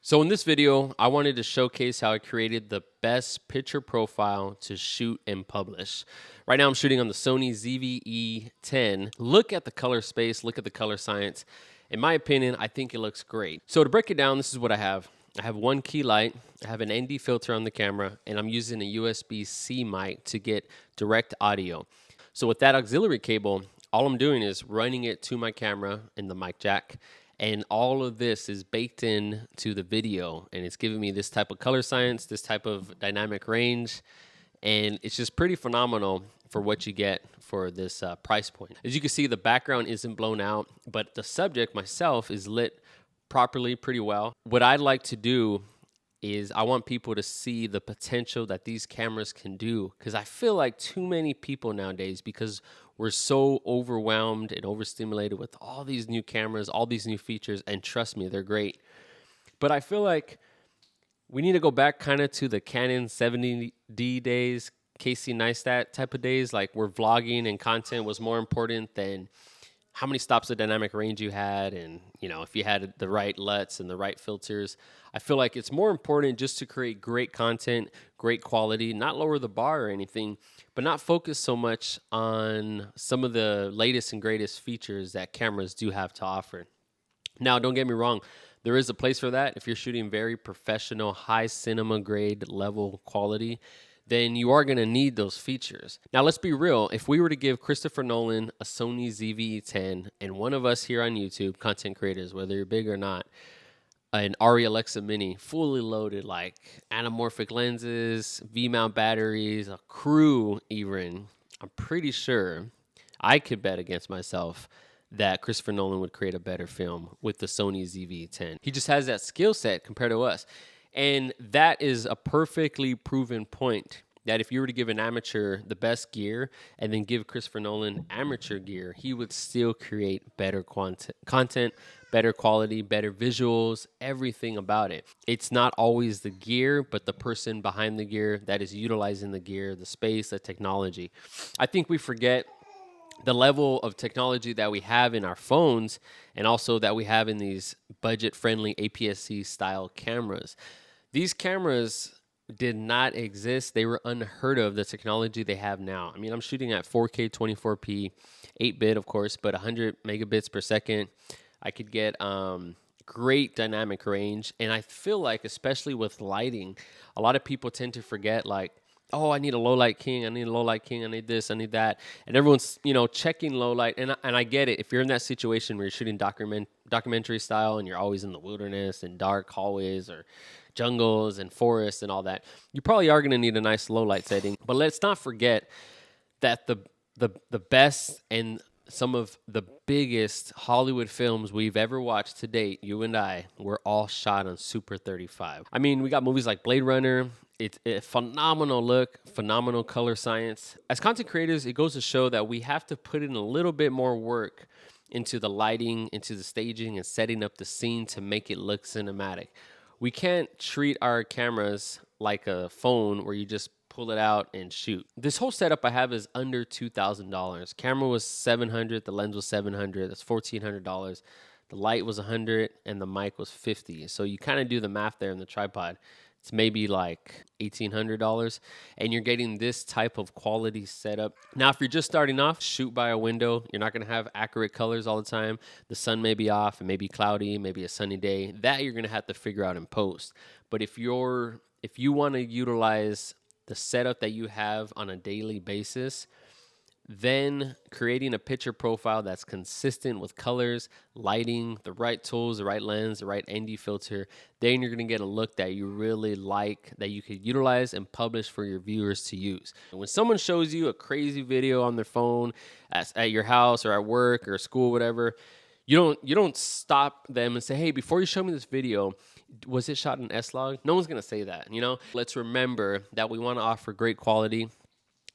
So in this video, I wanted to showcase how I created the best picture profile to shoot and publish. Right now I'm shooting on the Sony ZV-E10. Look at the color space, look at the color science. In my opinion, I think it looks great. So to break it down, this is what I have. I have one key light, I have an ND filter on the camera, and I'm using a USB-C mic to get direct audio. So with that auxiliary cable, all I'm doing is running it to my camera and the mic jack. And all of this is baked in to the video, and it's giving me this type of color science, this type of dynamic range, and it's just pretty phenomenal for what you get for this price point. As you can see, the background isn't blown out, but the subject myself is lit properly, pretty well. What I'd like to do is I want people to see the potential that these cameras can do, because I feel like too many people nowadays, because we're so overwhelmed and overstimulated with all these new cameras, all these new features, and trust me, they're great. But I feel like we need to go back kind of to the Canon 70D days, Casey Neistat type of days, like where vlogging and content was more important than how many stops of dynamic range you had, and if you had the right LUTs and the right filters. I feel like it's more important just to create great content, great quality, not lower the bar or anything, but not focus so much on some of the latest and greatest features that cameras do have to offer. Now, don't get me wrong, there is a place for that. If you're shooting very professional, high cinema grade level quality, then you are going to need those features. Now, let's be real. If we were to give Christopher Nolan a Sony ZV-E10 and one of us here on YouTube, content creators, whether you're big or not, an Arri Alexa Mini, fully loaded, like anamorphic lenses, V-mount batteries, a crew even, I'm pretty sure I could bet against myself that Christopher Nolan would create a better film with the Sony ZV-E10. He just has that skill set compared to us. And that is a perfectly proven point, that if you were to give an amateur the best gear and then give Christopher Nolan amateur gear, he would still create better content, better quality, better visuals, everything about it. It's not always the gear, but the person behind the gear that is utilizing the gear, the space, the technology. I think we forget the level of technology that we have in our phones, and also that we have in these budget-friendly APS-C style cameras. These cameras did not exist. They were unheard of, the technology they have now. I mean, I'm shooting at 4K 24p, 8-bit, of course, but 100 megabits per second. I could get great dynamic range, and I feel like, especially with lighting, a lot of people tend to forget, like, oh, I need a low light king, I need a low light king, I need this, I need that. And everyone's, checking low light. And I get it. If you're in that situation where you're shooting documentary style and you're always in the wilderness and dark hallways or jungles and forests and all that, you probably are going to need a nice low light setting. But let's not forget that the best and some of the biggest Hollywood films we've ever watched to date, you and I, were all shot on Super 35. I mean, we got movies like Blade Runner. It's a phenomenal look, phenomenal color science. As content creators, it goes to show that we have to put in a little bit more work into the lighting, into the staging, and setting up the scene to make it look cinematic. We can't treat our cameras like a phone where you just pull it out and shoot. This whole setup I have is under $2,000. Camera was $700, the lens was $700, that's $1,400. The light was $100 and the mic was $50. So you kind of do the math there in the tripod. It's maybe like $1,800, and you're getting this type of quality setup. Now, if you're just starting off, shoot by a window. You're not going to have accurate colors all the time. The sun may be off, it may be cloudy, maybe a sunny day. That you're going to have to figure out in post. But if you want to utilize the setup that you have on a daily basis, then creating a picture profile that's consistent with colors, lighting, the right tools, the right lens, the right ND filter, then you're going to get a look that you really like, that you could utilize and publish for your viewers to use. When someone shows you a crazy video on their phone at your house or at work or school, whatever, you don't stop them and say, hey, before you show me this video, was it shot in S-Log? No one's going to say that, Let's remember that we want to offer great quality,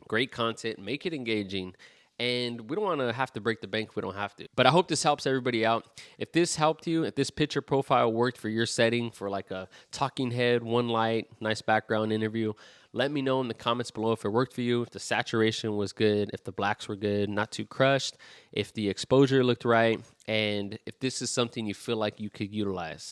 great content, make it engaging, and we don't want to have to break the bank if we don't have to. But I hope this helps everybody out. If this helped you, if this picture profile worked for your setting, for like a talking head, one light, nice background interview, let me know in the comments below if it worked for you, if the saturation was good, if the blacks were good, not too crushed, if the exposure looked right, and if this is something you feel like you could utilize.